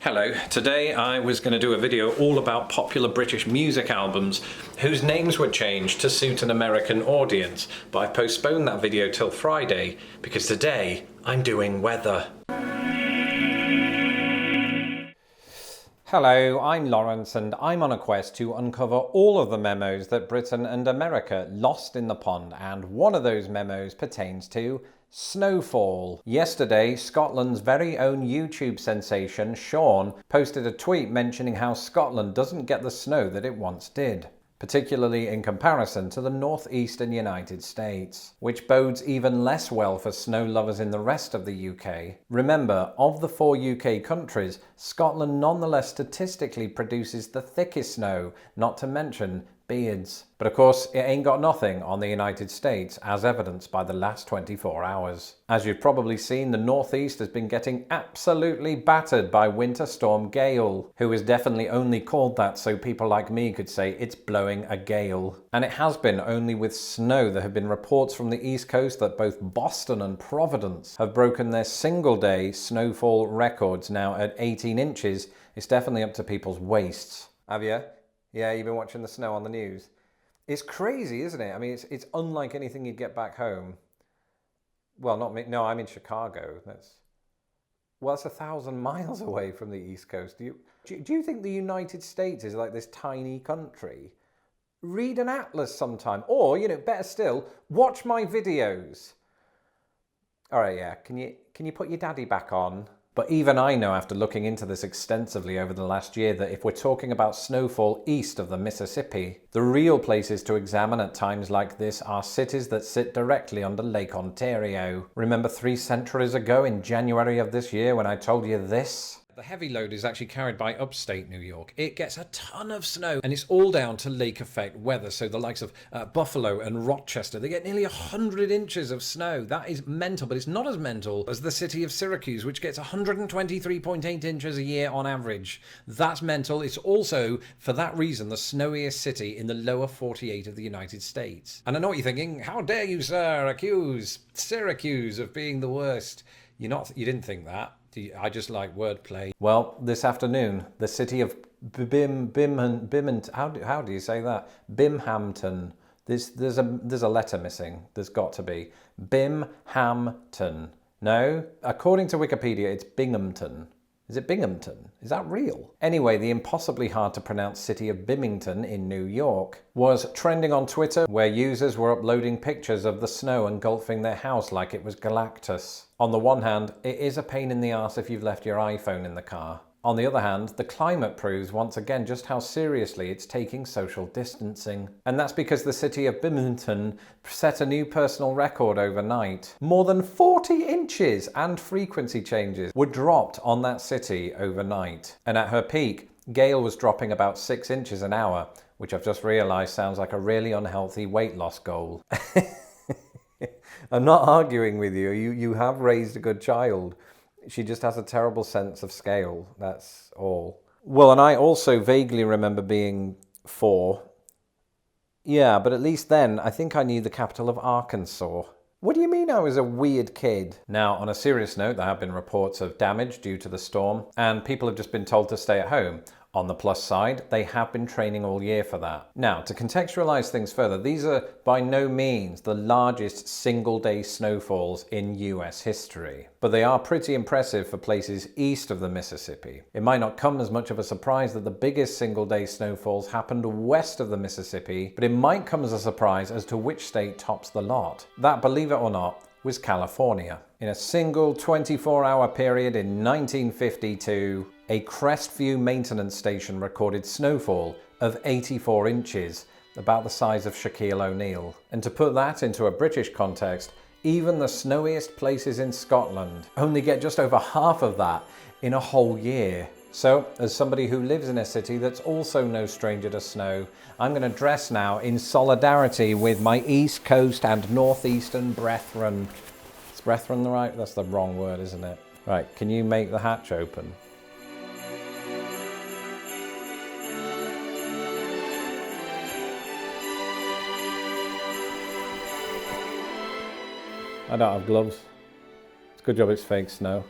Hello, today I was going to do a video all about popular British music albums whose names were changed to suit an American audience, but I postponed that video till Friday because today I'm doing weather. Hello, I'm Lawrence and I'm on a quest to uncover all of the memos that Britain and America lost in the pond, and one of those memos pertains to Snowfall. Yesterday, Scotland's very own YouTube sensation, Sean, posted a tweet mentioning how Scotland doesn't get the snow that it once did, particularly in comparison to the northeastern United States, which bodes even less well for snow lovers in the rest of the UK. Remember, of the 4 UK countries, Scotland nonetheless statistically produces the thickest snow, not to mention beards. But of course, it ain't got nothing on the United States, as evidenced by the last 24 hours. As you've probably seen, the northeast has been getting absolutely battered by winter storm Gail, who is definitely only called that so people like me could say it's blowing a gale. And it has been only with snow. There have been reports from the east coast that both Boston and Providence have broken their single-day snowfall records. Now at 18 inches, it's definitely up to people's waists. Have you? Yeah, you've been watching the snow on the news. It's crazy, isn't it? I mean, it's unlike anything you'd get back home. Well, not me. No, I'm in Chicago. That's 1,000 miles away from the East Coast. Do you think the United States is like this tiny country? Read an atlas sometime. Or, better still, watch my videos. All right, yeah. Can you put your daddy back on? But even I know, after looking into this extensively over the last year, that if we're talking about snowfall east of the Mississippi, the real places to examine at times like this are cities that sit directly under Lake Ontario. Remember 3 centuries ago in January of this year when I told you this? The heavy load is actually carried by upstate New York. It gets a ton of snow, and it's all down to lake effect weather. So the likes of Buffalo and Rochester, they get nearly 100 inches of snow. That is mental, but it's not as mental as the city of Syracuse, which gets 123.8 inches a year on average. That's mental. It's also, for that reason, the snowiest city in the lower 48 of the United States. And I know what you're thinking. How dare you, sir, accuse Syracuse of being the worst? You didn't think that. I just like wordplay. Well, this afternoon, the city of Binghamton, how do you say that? Binghamton. There's a letter missing. There's got to be. Binghamton. No? According to Wikipedia, it's Binghamton. Is it Binghamton? Is that real? Anyway, the impossibly hard to pronounce city of Binghamton in New York was trending on Twitter, where users were uploading pictures of the snow engulfing their house like it was Galactus. On the one hand, it is a pain in the arse if you've left your iPhone in the car. On the other hand, the climate proves once again just how seriously it's taking social distancing. And that's because the city of Binghamton set a new personal record overnight. More than 40 inches and frequency changes were dropped on that city overnight. And at her peak, Gail was dropping about 6 inches an hour, which I've just realised sounds like a really unhealthy weight loss goal. I'm not arguing with you. You have raised a good child. She just has a terrible sense of scale, that's all. Well, and I also vaguely remember being 4. Yeah, but at least then, I think I knew the capital of Arkansas. What do you mean I was a weird kid? Now, on a serious note, there have been reports of damage due to the storm, and people have just been told to stay at home. On the plus side, they have been training all year for that. Now, to contextualize things further, these are by no means the largest single-day snowfalls in US history, but they are pretty impressive for places east of the Mississippi. It might not come as much of a surprise that the biggest single-day snowfalls happened west of the Mississippi, but it might come as a surprise as to which state tops the lot. That, believe it or not, was California. In a single 24-hour period in 1952, a Crestview maintenance station recorded snowfall of 84 inches, about the size of Shaquille O'Neal. And to put that into a British context, even the snowiest places in Scotland only get just over half of that in a whole year. So, as somebody who lives in a city that's also no stranger to snow, I'm going to dress now in solidarity with my East Coast and Northeastern brethren. Is brethren the right? That's the wrong word, isn't it? Right, can you make the hatch open? I don't have gloves. It's a good job it's fake snow.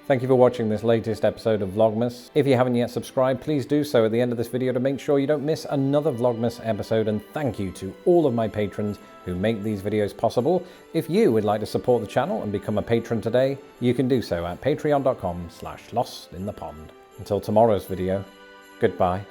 Thank you for watching this latest episode of Vlogmas. If you haven't yet subscribed, please do so at the end of this video to make sure you don't miss another Vlogmas episode, and thank you to all of my patrons who make these videos possible. If you would like to support the channel and become a patron today, you can do so at patreon.com/lostinthepond. Until tomorrow's video, goodbye.